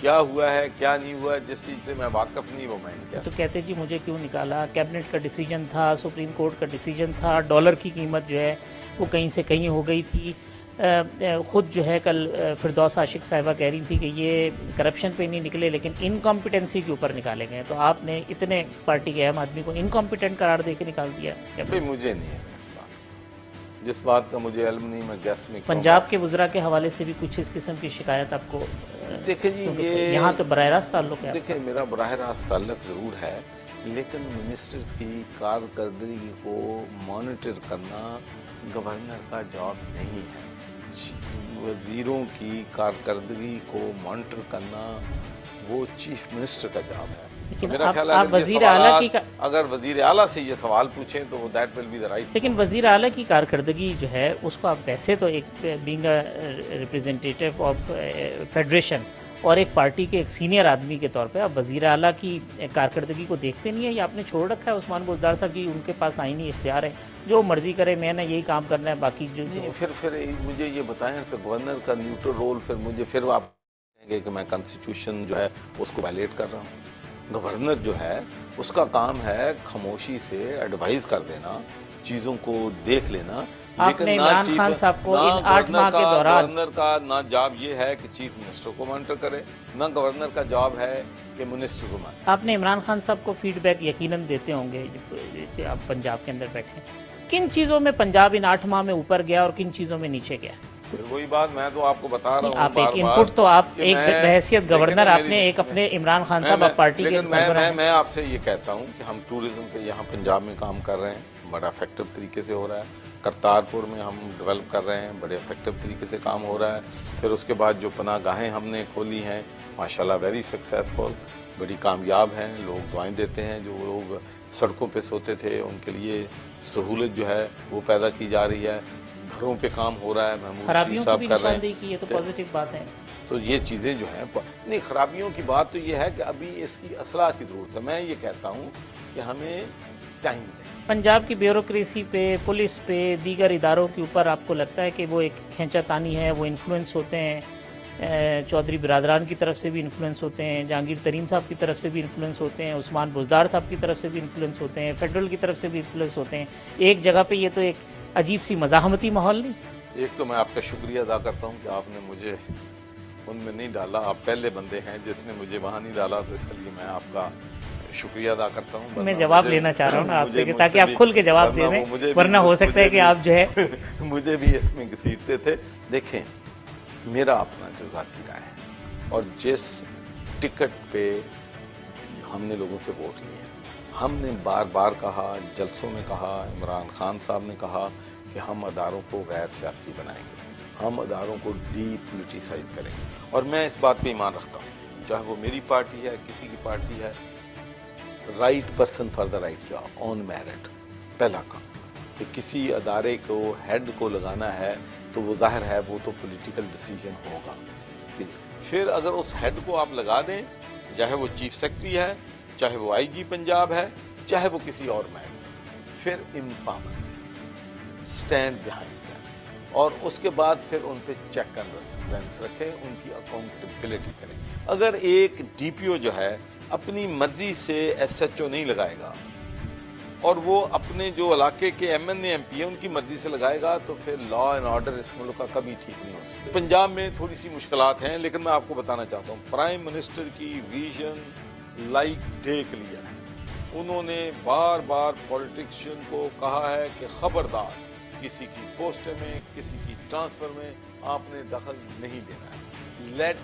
क्या हुआ है क्या नहीं हुआ है, जिस चीज़ से मैं वाकिफ नहीं वो मैं नहीं तो कह कहते जी मुझे क्यों निकाला, कैबिनेट का डिसीजन था, सुप्रीम कोर्ट का डिसीजन था, डॉलर की कीमत जो है वो कहीं से कहीं हो गई थी। ख़ुद जो है कल फिरदौस आशिक साहिबा कह रही थी कि ये करप्शन पे नहीं निकले लेकिन इनकॉम्पिटेंसी के ऊपर निकाले गए, तो आपने इतने पार्टी के अहम आदमी को इनकॉम्पिटेंट करार दे के निकाल दिया। भाई मुझे नहीं है इस बात, जिस बात का मुझे इल्म नहीं मैं गैस में पंजाब के वज़रा के हवाले से भी कुछ इस किस्म की शिकायत आपको? देखिए जी ये यहाँ तो बराह रास्त ताल्लुक है। देखिए मेरा बराह रास्त ताल्लुक ज़रूर है, लेकिन मिनिस्टर्स की कारकर्दगी को मॉनिटर करना गवर्नर का जॉब नहीं है। वजीरों की कारकर्दगी को मॉनिटर करना वो चीफ मिनिस्टर का जॉब है। लेकिन मेरा ख्याल है आप वजीर आला की अगर वजीर आला से ये सवाल पूछें तो that will be the right. लेकिन वजीर आला की कारकर्दगी जो है उसको आप वैसे तो एक बीइंग रिप्रेजेंटेटिव ऑफ फेडरेशन और एक पार्टी के एक सीनियर आदमी के तौर पे आप वजीर आला की कारकर्दगी को देखते नहीं है, या आपने छोड़ रखा है उस्मान बुज़दार साहब की उनके पास आईनी इख्तियार है, जो मर्जी करे मैंने यही काम करना है, बाकी जो नहीं फिर मुझे ये बताएं, फिर गवर्नर का न्यूट्रल रोल, फिर आप कहेंगे कि मैं कॉन्स्टिट्यूशन जो है उसको वायलेट कर रहा हूँ। गवर्नर जो है उसका काम है खामोशी से एडवाइस कर देना, चीज़ों को देख लेना। आपने इमरान खान साहब को इन 8 माह के दौरान गवर्नर का ना जॉब ये है कि चीफ मिनिस्टर को मॉनिटर करे, ना गवर्नर का जॉब है कि मिनिस्टर को मॉनिटर। आपने इमरान खान साहब को फीडबैक यकीनन देते होंगे जो आप पंजाब के अंदर बैठे, किन चीज़ों में पंजाब इन 8 माह में ऊपर गया और किन चीज़ों में नीचे गया? फिर वही बात मैं तो आपको बता रहा हूँ, आप एक इनपुट तो आप एक बहैसियत गवर्नर आपने एक अपने इमरान खान साहब आप पार्टी के मैं आपसे ये कहता हूँ कि हम टूरिज्म पे यहाँ पंजाब में काम कर रहे हैं, बड़ा इफेक्टिव तरीके से हो रहा है। करतारपुर में हम डेवलप कर रहे हैं, बड़े इफेक्टिव तरीके से काम हो रहा है। फिर उसके बाद जो पनाहगाहें हमने खोली हैं माशाल्लाह वेरी सक्सेसफुल, बड़ी कामयाब हैं। लोग दुआएं देते हैं, जो लोग सड़कों पे सोते थे उनके लिए सहूलत जो है वो पैदा की जा रही है। घरों पे काम हो रहा है, खराबियों की भी निशानदेही की है तो पॉजिटिव बात है। तो ये चीज़ें जो हैं नहीं, खराबियों की बात तो ये है कि अभी इसकी असलाह की ज़रूरत है। मैं ये कहता हूँ कि हमें टाइम दें। पंजाब की ब्यूरोक्रेसी पे, पुलिस पे, दीगर इदारों के ऊपर आपको लगता है कि वो एक खींचातानी है, वो इन्फ्लुएंस होते हैं, चौधरी बिरादरान की तरफ से भी इन्फ्लुएंस होते हैं, जहांगीर तरीन साहब की तरफ से भी इन्फ्लुएंस होते हैं, उस्मान बुज़दार साहब की तरफ से भी इन्फ्लुएंस होते हैं, फेडरल की तरफ से भी इन्फ्लुएंस होते हैं। एक जगह पे ये तो एक अजीब सी मज़ाहमती माहौल नहीं? एक तो मैं आपका शुक्रिया अदा करता हूँ कि आपने मुझे उनमें नहीं डाला, आप पहले बंदे हैं जिसने मुझे वहाँ नहीं डाला, तो इसके लिए मैं आपका शुक्रिया अदा करता हूँ। मैं जवाब लेना चाह रहा हूँ ना आपसे कि ताकि आप खुल के जवाब दे दें, वरना हो सकता है कि आप जो है मुझे भी इसमें घसीटते थे। देखें मेरा अपना जो ज़ाती राय है और जिस टिकट पे हमने लोगों से वोट लिए, हमने बार बार कहा, जलसों में कहा, इमरान खान साहब ने कहा कि हम अदारों को गैर सियासी बनाएंगे, हम अदारों को डीपोलिटिसाइज करेंगे। और मैं इस बात पे ईमान रखता हूँ, चाहे वो मेरी पार्टी है, किसी की पार्टी है, right person for the right job on merit. पहला काम कि किसी अदारे को हेड को लगाना है तो वो जाहिर है वो तो पॉलिटिकल डिसीजन होगा। फिर अगर उस हेड को आप लगा दें, चाहे वो चीफ सेक्रेटरी है, चाहे वो आईजी पंजाब है, चाहे वो किसी और में, फिर इम्पावर स्टैंड बिहाइंड और उसके बाद फिर उन पे चेक एंड बैलेंस रखें, उनकी अकाउंटेबिलिटी करें। अगर एक डीपीओ जो है अपनी मर्जी से एसएचओ नहीं लगाएगा और वो अपने जो इलाके के एमएनए एमपी है उनकी मर्जी से लगाएगा, तो फिर लॉ एंड ऑर्डर इस मुल्क का कभी ठीक नहीं हो सकता। पंजाब में थोड़ी सी मुश्किलात हैं, लेकिन मैं आपको बताना चाहता हूँ प्राइम मिनिस्टर की विजन लाइक टेक लिया है। उन्होंने बार बार पॉलिटिशियन को कहा है कि खबरदार किसी की पोस्ट में, किसी की ट्रांसफर में आपने दखल नहीं देना है, लेट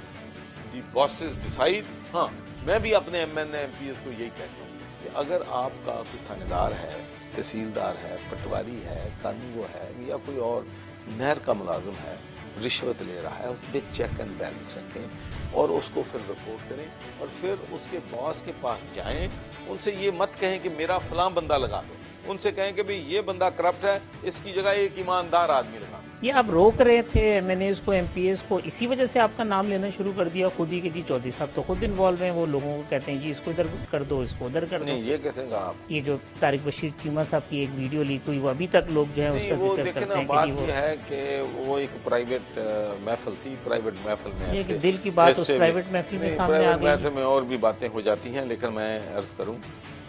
दी बॉसेस डिसाइड। हाँ, मैं भी अपने एमएनए एमपीएस को यही कहता हूँ कि अगर आपका कोई थानेदार है, तहसीलदार है, पटवारी है, कानून है या कोई और नहर का मुलाजिम है, रिश्वत ले रहा है, उस पर चेक एंड बैलेंस रखें और उसको फिर रिपोर्ट करें और फिर उसके बॉस के पास जाएं, उनसे ये मत कहें कि मेरा फलां बंदा लगा दो। उनसे कहें कि भाई ये बंदा करप्ट है, इसकी जगह एक ईमानदार आदमी लगा। ये आप रोक रहे थे एमएनएस को, एमपीएस को, इसी वजह से आपका नाम लेना शुरू कर दिया खुद ही कि जी चौधरी साहब तो खुद इन्वॉल्व हैं, वो लोगों को कहते हैं जी इसको इधर कर दो, इसको उधर कर दो। नहीं, ये कैसे कहा आप? ये जो तारिक बशीर चीमा साहब की एक वीडियो लीक हुई, वो अभी तक लोग जो है नहीं, उसका वो जिक्र देखे करते ना, हैं बात कि जी ये है कि वो एक प्राइवेट महफिल थी, प्राइवेट महफिल में ये ऐसे दिल की बात उस ऐसे प्राइवेट महफिल में नहीं, सामने आ प्राइवेट गई। महफिल में और भी बातें हो जाती हैं, लेकिन मैं अर्ज करूं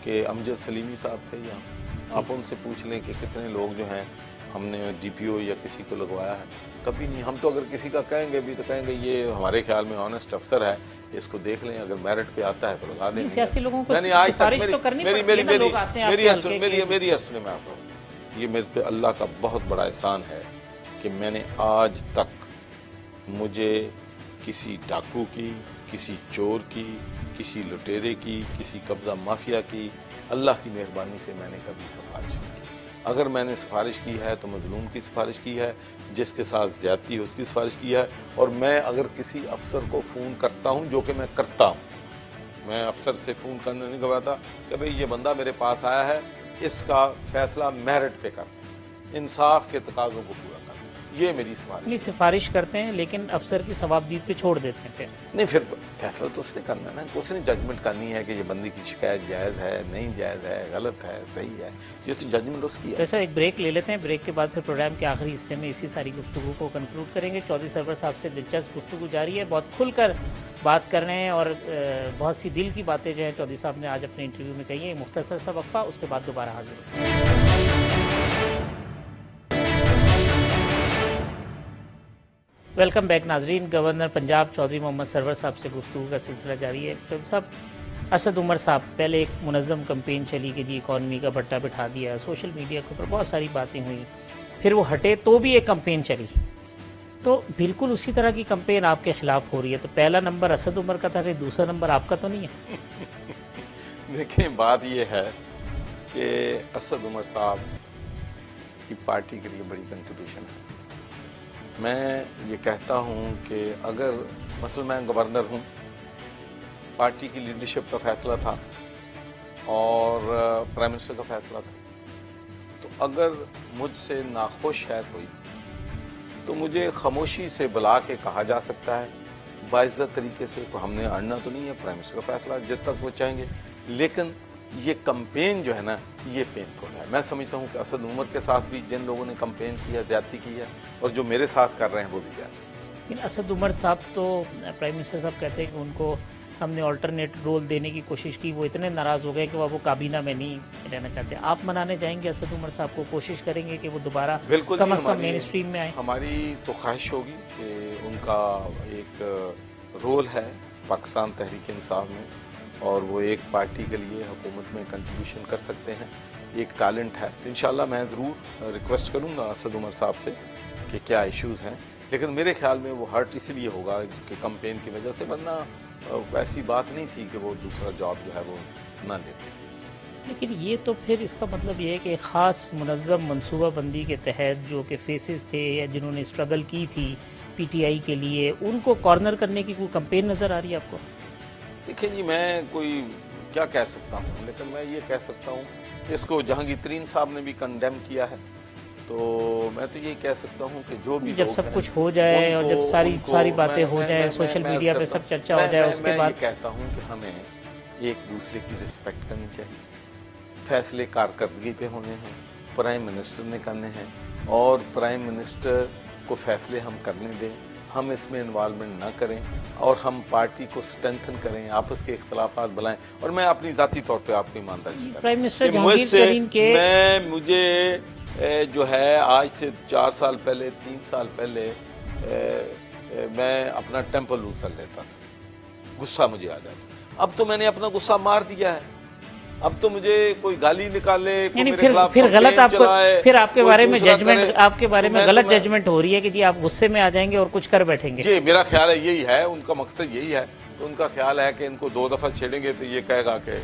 कि अमजद सलीमी साहब थे यहाँ, आप उनसे पूछ लें कि कितने लोग जो हैं हमने डीपीओ या किसी को लगवाया है। कभी नहीं। हम तो अगर किसी का कहेंगे भी तो कहेंगे ये हमारे ख्याल में ऑनेस्ट अफसर है, इसको देख लें, अगर मेरिट पे आता है तो लगा दें। सियासी लोगों को मैंने आज तक सिफारिश तो करनी पड़ती है ना, लोग आते हैं आपके हल्के के। मेरी सुने मैं आपको, ये मेरे पे अल्लाह का बहुत बड़ा एहसान है कि मैंने आज तक, मुझे किसी डाकू की, किसी चोर की, किसी लुटेरे की, किसी कब्जा माफिया की, अल्लाह की मेहरबानी से मैंने कभी सिफारिश नहीं की। अगर मैंने सिफारिश की है तो मजलूम की सिफारिश की है, जिसके साथ ज्यादती है उसकी सिफारिश की है। और मैं अगर किसी अफसर को फ़ोन करता हूं, जो कि मैं करता हूं, मैं अफसर से फ़ोन करने नहीं घबराता कि भाई ये बंदा मेरे पास आया है, इसका फैसला मेरिट पे कर, इंसाफ के तकाज़ों को पूरा कर, ये मेरी सिफारिश। नहीं, सिफारिश करते हैं लेकिन अफसर की सवाबदीद पे छोड़ देते हैं। फिर नहीं, फिर फैसला तो उसने करना है ना, उसने जजमेंट करनी है कि ये बंदी की शिकायत जायज़ है, नहीं जायज़ है, गलत है, सही है, ये तो जजमेंट उसकी है। तो ऐसा एक ब्रेक ले लेते हैं, ब्रेक के बाद फिर प्रोग्राम के आखिरी हिस्से में इसी सारी गुफ्तगू को कंक्लूड करेंगे। चौधरी सरवर साहब से दिलचस्प गुफ्तगू जारी है, बहुत खुलकर बात कर रहे हैं और बहुत सी दिल की बातें जो है चौधरी साहब ने आज अपने इंटरव्यू में कही है। मुख्तसर सा वक्फा, उसके बाद दोबारा हाजिर। वेलकम बैक नाजरीन। गवर्नर पंजाब चौधरी मोहम्मद सरवर साहब से गुफ्तगू का सिलसिला जारी है। चौधरी साहब, असद उमर साहब, पहले एक मुनज़्ज़म कैंपेन चली कि जी इकॉनमी का बट्टा बिठा दिया, सोशल मीडिया के ऊपर बहुत सारी बातें हुई, फिर वो हटे तो भी एक कैंपेन चली, तो बिल्कुल उसी तरह की कैंपेन आपके ख़िलाफ़ हो रही है। तो पहला नंबर असद उमर का था, कि दूसरा नंबर आपका तो नहीं है? देखिए, बात ये है कि असद उमर साहब की पार्टी के लिए बड़ी कंट्रीब्यूशन है। मैं ये कहता हूँ कि अगर मसलन मैं गवर्नर हूँ, पार्टी की लीडरशिप का फैसला था और प्राइम मिनिस्टर का फैसला था, तो अगर मुझसे नाखुश है कोई, तो मुझे खामोशी से बुला के कहा जा सकता है, बाइज्जत तरीके से। तो हमने अड़ना तो नहीं है, प्राइम मिनिस्टर का फैसला जब तक वो चाहेंगे। लेकिन ये कैंपेन जो है ना, ये पेनफुल है। मैं समझता हूँ कि असद उमर के साथ भी जिन लोगों ने कैंपेन किया, ज्यादती की है, और जो मेरे साथ कर रहे हैं वो भी ज्यादती। लेकिन असद उमर साहब तो, प्राइम मिनिस्टर साहब कहते हैं कि उनको हमने ऑल्टरनेट रोल देने की कोशिश की, वो इतने नाराज़ हो गए कि वो काबीना में नहीं रहना चाहते। आप मनाने जाएंगे असद उमर साहब को, कोशिश करेंगे कि वो दोबारा कम अज़ कम मेन स्ट्रीम में आए? हमारी तो ख्वाहिश होगी कि उनका एक रोल है पाकिस्तान तहरीक इंसाफ में, और वो एक पार्टी के लिए हुकूमत में कंट्रीब्यूशन कर सकते हैं, एक टैलेंट है। इंशाल्लाह मैं ज़रूर रिक्वेस्ट करूँगा असद उमर साहब से कि क्या इश्यूज़ हैं, लेकिन मेरे ख्याल में वो हर्ट इसलिए होगा कि कैंपेन की वजह से, वरना ऐसी बात नहीं थी कि वो दूसरा जॉब जो है वो ना लेते। लेकिन ये तो फिर इसका मतलब ये है कि ख़ास मुनज़्ज़म मनसूबाबंदी के तहत जो कि फेसेस थे या जिन्होंने स्ट्रगल की थी पीटीआई के लिए, उनको कॉर्नर करने की कोई कैंपेन नज़र आ रही है आपको? देखिए जी, मैं कोई क्या कह सकता हूँ, लेकिन मैं ये कह सकता हूँ कि इसको जहांगीर तरीन साहब ने भी कंडेम किया है, तो मैं तो यही कह सकता हूँ कि जो भी जब सब कुछ हो जाए और जब सारी बातें हो जाए, सोशल मीडिया पे सब चर्चा हो जाए, उसके बाद मैं कहता हूँ कि हमें एक दूसरे की रिस्पेक्ट करनी चाहिए। फैसले कारकर्दगी पे होने हैं, प्राइम मिनिस्टर ने करने हैं, और प्राइम मिनिस्टर को फैसले हम करने दें, हम इसमें इन्वॉल्वमेंट ना करें, और हम पार्टी को स्ट्रेंथन करें, आपस के इख्तलाफात बुलाएं। और मैं अपनी ज़ाती तौर पे आपको ईमानदारी प्राइम मिनिस्टर जहांगीर तरीन के मुझे जो है आज से 4 साल पहले, 3 साल पहले मैं अपना टेम्पर लूज कर लेता था, गुस्सा मुझे आ जाता। अब तो मैंने अपना गुस्सा मार दिया है। अब तो मुझे कोई गाली निकाले, फिर गलत आपको, फिर आपके बारे में जजमेंट, आपके बारे में गलत जजमेंट हो रही है कि जी आप गुस्से में आ जाएंगे और कुछ कर बैठेंगे। जी, मेरा ख्याल है यही है, उनका मकसद यही है। तो उनका ख्याल है कि इनको 2 दफा छेड़ेंगे तो ये कहेगा कि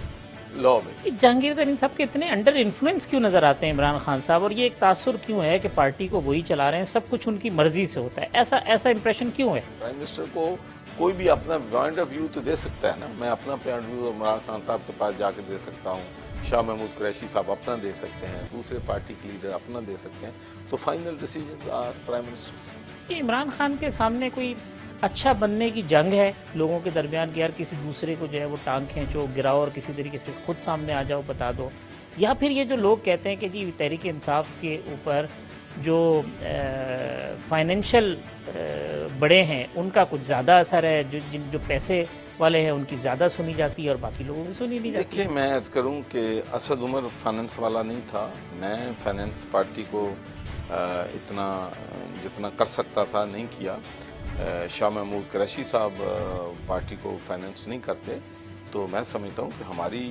लॉ में। जहांगीर तरीन साहब के इतने अंडर इन्फ्लुएंस क्यों नजर आते हैं इमरान खान साहब, और ये एक तासुर क्यों है कि पार्टी को वही चला रहे हैं, सब कुछ उनकी मर्जी से होता है, ऐसा इंप्रेशन क्यों है? प्राइम मिनिस्टर को कोई भी अपना पॉइंट ऑफ व्यू तो दे सकता है ना। मैं अपना point of view Imran Khan साहब के पास जाकर दे सकता हूँ, शाह महमूद कुरैशी साहब अपना दे सकते हैं, दूसरे पार्टी के लीडर अपना दे सकते हैं, तो final decision are prime minister. Imran Khan के सामने कोई अच्छा बनने की जंग है लोगों के दरमियान कि यार किसी दूसरे को जो है वो टांग खींचो, गिराओ और किसी तरीके से खुद सामने आ जाओ, बता दो, या फिर ये जो लोग कहते हैं कि जी तहरीक इंसाफ के ऊपर जो फाइनेंशियल बड़े हैं उनका कुछ ज़्यादा असर है, जो पैसे वाले हैं उनकी ज़्यादा सुनी जाती है और बाकी लोगों की सुनी नहीं जाती। देखिए, मैं अर्ज करूं कि असद उमर फाइनेंस वाला नहीं था। मैं फाइनेंस पार्टी को इतना जितना कर सकता था नहीं किया। शाह महमूद कुरैशी साहब पार्टी को फाइनेंस नहीं करते, तो मैं समझता हूं कि हमारी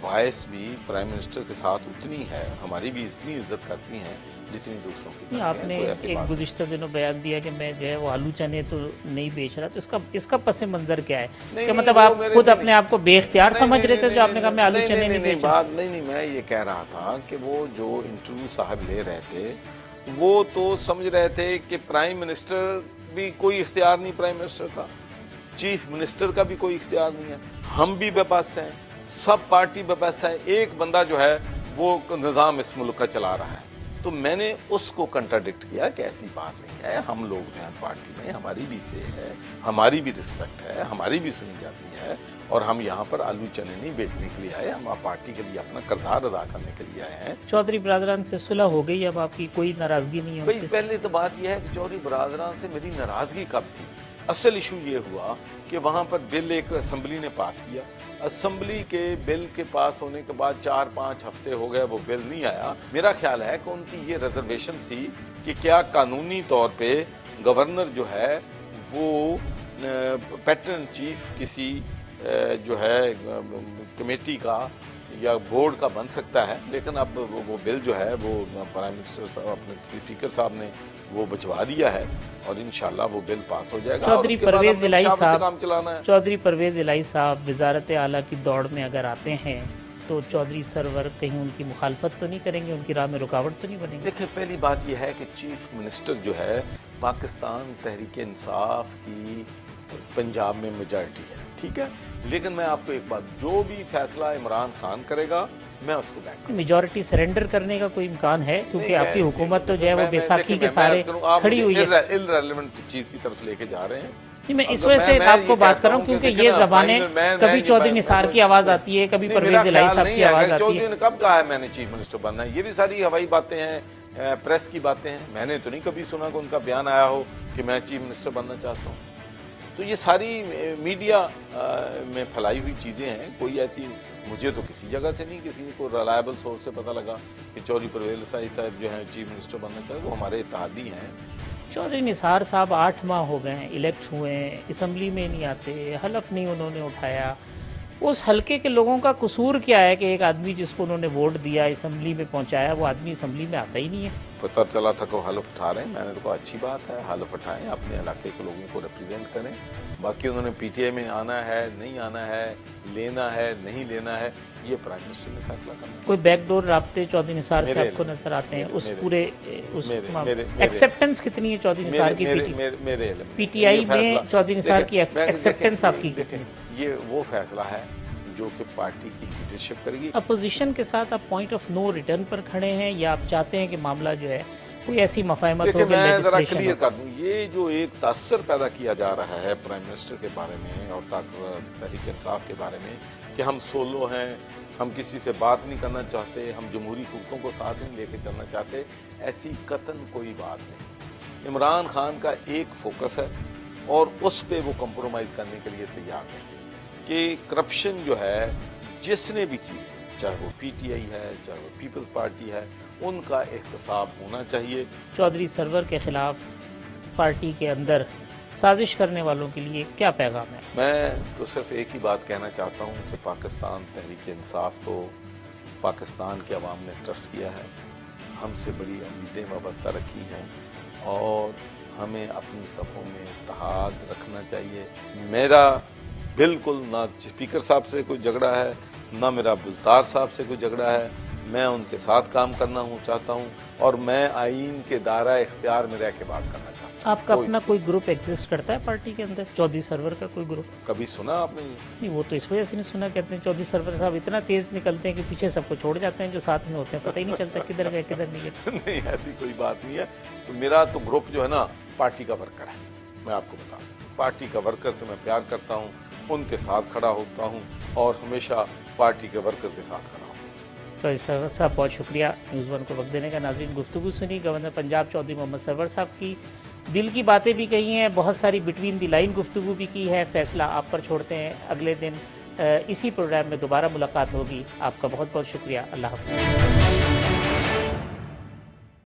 वॉइस भी प्राइम मिनिस्टर के साथ उतनी है, हमारी भी इतनी इज्जत करती हैं जितनी दूसरों की। आपने एक गुज़िश्ता दिनों बयान दिया कि मैं जो है वो आलू चने तो नहीं बेच रहा, तो इसका पस मंज़र क्या है? कि मतलब आप खुद अपने आप को बेख्तियार समझ रहे थे जो आपने कहा मैं आलू चने नहीं बेच रहा? नहीं, मैं ये कह रहा था कि वो जो इंटरव्यू साहब ले रहे थे वो तो समझ रहे थे कि प्राइम मिनिस्टर भी कोई इख्तियार नहीं, प्राइम मिनिस्टर का, चीफ मिनिस्टर का भी कोई इख्तियार नहीं है, हम भी बेबस हैं, सब पार्टी बेबस है, एक बंदा जो है वो निज़ाम इस मुल्क का चला रहा है। तो मैंने उसको कंट्राडिक्ट किया कि ऐसी बात नहीं है, हम लोग जो हैं पार्टी में, हमारी भी से है, हमारी भी रिस्पेक्ट है, हमारी भी सुनी जाती है, और हम यहाँ पर आलू चने नहीं बेचने के लिए आए, हम पार्टी के लिए अपना किरदार अदा करने के लिए आए हैं। चौधरी बरादरान से सुलह हो गई, अब आपकी कोई नाराजगी नहीं है भाई पहले तो बात यह है कि चौधरी बरादरान से मेरी नाराजगी कब थी? असल इशू ये हुआ कि वहाँ पर बिल एक असम्बली ने पास किया, असम्बली के बिल के पास होने के बाद 4-5 हफ्ते हो गए, वो बिल नहीं आया। मेरा ख्याल है कि उनकी ये रिजर्वेशन थी कि क्या कानूनी तौर पे गवर्नर जो है वो पैटर्न चीफ किसी जो है कमेटी का या बोर्ड का बन सकता है, लेकिन अब वो बिल जो है वो प्राइम मिनिस्टर साहब, अपने स्पीकर साहब ने वो भिजवा दिया है और इंशाल्लाह वो बिल पास हो जाएगा। चौधरी परवेज इलाही साहब, काम चलाना है। चौधरी परवेज इलाही साहब वजारत आला की दौड़ में अगर आते हैं तो चौधरी सरवर कहीं उनकी मुखालफत तो नहीं करेंगे, उनकी राह में रुकावट तो नहीं बनेगी? देखिए, पहली बात यह है कि चीफ मिनिस्टर जो है पाकिस्तान तहरीक इंसाफ की पंजाब में मेजॉरिटी है, ठीक है, लेकिन मैं आपको एक बात, जो भी फैसला इमरान खान करेगा मैं उसको बैक करूंगा। मेजॉरिटी सरेंडर करने का कोई इम्कान है? क्योंकि आपकी हुकूमत तो जो है वो बैसाखी के सारे खड़ी हुई है, इररेलेवेंट चीज की तरफ लेके जा रहे हैं। नहीं, मैं इस वजह से आपको बात कर रहा हूँ क्योंकि ये जबानें कभी चौधरी निसार की आवाज आती है, कभी परवेज इलाही साहब की आवाज आती है। चौधरी ने कब कहा है मैंने चीफ मिनिस्टर बनना है? ये भी सारी हवाई बातें हैं, प्रेस की बातें हैं। मैंने तो नहीं कभी सुना कि उनका बयान आया हो कि मैं चीफ मिनिस्टर बनना चाहता हूँ। तो ये सारी मीडिया में फैलाई हुई चीज़ें हैं, कोई ऐसी मुझे तो किसी जगह से नहीं, किसी को रिलायबल सोर्स से पता लगा कि चौधरी परवेज इलाही साहब जो हैं चीफ मिनिस्टर बनना चाहते, वो हमारे इत्तेहादी हैं। चौधरी निसार साहब 8 माह हो गए हैं, इलेक्ट हुए हैं, असम्बली में नहीं आते, हलफ नहीं उन्होंने उठाया। उस हलके के लोगों का कसूर क्या है कि एक आदमी जिसको उन्होंने वोट दिया असम्बली में पहुंचाया, वो आदमी असम्बली में आता ही नहीं है? पता चला था कि वो हलफ उठा रहे हैं, मैंने तो कहा अच्छी बात है, हलफ उठाएं, अपने इलाके के लोगों को रिप्रेजेंट करें। बाकी उन्होंने पीटीआई में आना है, नहीं आना है, लेना है, नहीं लेना है, ये प्राइम मिनिस्टर ने फैसला करना। कोई बैकडोर राब्ते चौधरी निसार से आपको नजर आते हैं? उस पूरे एक्सेप्टेंस कितनी है चौधरी निसार की? मेरे पीटीआई में चौधरी निसार की एक्सेप्टेंस आपकी? ये वो फैसला है जो कि पार्टी की लीडरशिप करेगी। अपोजिशन के साथ आप पॉइंट ऑफ नो रिटर्न पर खड़े हैं या आप चाहते हैं कि मामला जो है कोई ऐसी मफाहमत हो? मैं जरा क्लियर कर दूं, ये जो एक तासर पैदा किया जा रहा है प्राइम मिनिस्टर के बारे में और तहरीक इंसाफ के बारे में कि हम सोलो हैं, हम किसी से बात नहीं करना चाहते, हम जमहूरी कुत्तों को साथ नहीं लेके चलना चाहते, ऐसी कतन कोई बात नहीं। इमरान खान का एक फोकस है और उस पर वो कंप्रोमाइज़ करने के लिए तैयार है कि करप्शन जो है जिसने भी की, चाहे वो पीटीआई है, चाहे वो पीपल्स पार्टी है, उनका एहतसाब होना चाहिए। चौधरी सरवर के खिलाफ पार्टी के अंदर साजिश करने वालों के लिए क्या पैगाम है? मैं तो सिर्फ एक ही बात कहना चाहता हूँ कि पाकिस्तान तहरीक इंसाफ को पाकिस्तान के अवाम ने ट्रस्ट किया है, हमसे बड़ी उम्मीदें वाबस्ता रखी हैं और हमें अपनी सफ़ों में इत्तेहाद रखना चाहिए। मेरा बिल्कुल ना स्पीकर साहब से कोई झगड़ा है, ना मेरा बुलतार साहब से कोई झगड़ा है, मैं उनके साथ काम करना चाहता हूँ और मैं आईन के दायरा इख्तियार में रह के बात करना चाहता हूँ। आपका अपना कोई ग्रुप एग्जिस्ट करता है पार्टी के अंदर, चौधरी सरवर का कोई ग्रुप? कभी सुना आपने? नहीं, वो तो इस वजह से नहीं सुना। कहते हैं चौधरी सरवर साहब इतना तेज निकलते हैं कि पीछे सबको छोड़ जाते हैं, जो साथ में होते हैं पता ही नहीं चलता किधर गए किधर नहीं गए। नहीं, ऐसी कोई बात नहीं है। तो मेरा तो ग्रुप जो है ना पार्टी का वर्कर है, मैं आपको बता दूं। पार्टी का वर्कर से मैं प्यार करता हूँ, उनके साथ खड़ा होता हूँ और हमेशा पार्टी के वर्कर के साथ खड़ा हूँ। चौधरी सरवर साहब बहुत शुक्रिया न्यूज़ वन को वक्त देने का। नाज़रीन, गुफ्तगू सुनी गवर्नर पंजाब चौधरी मोहम्मद सरवर साहब की, दिल की बातें भी कही हैं, बहुत सारी बिटवीन द लाइन गुफ्तगू भी की है। फैसला आप पर छोड़ते हैं। अगले दिन इसी प्रोग्राम में दोबारा मुलाकात होगी। आपका बहुत बहुत शुक्रिया। अल्लाह हाफ़िज़।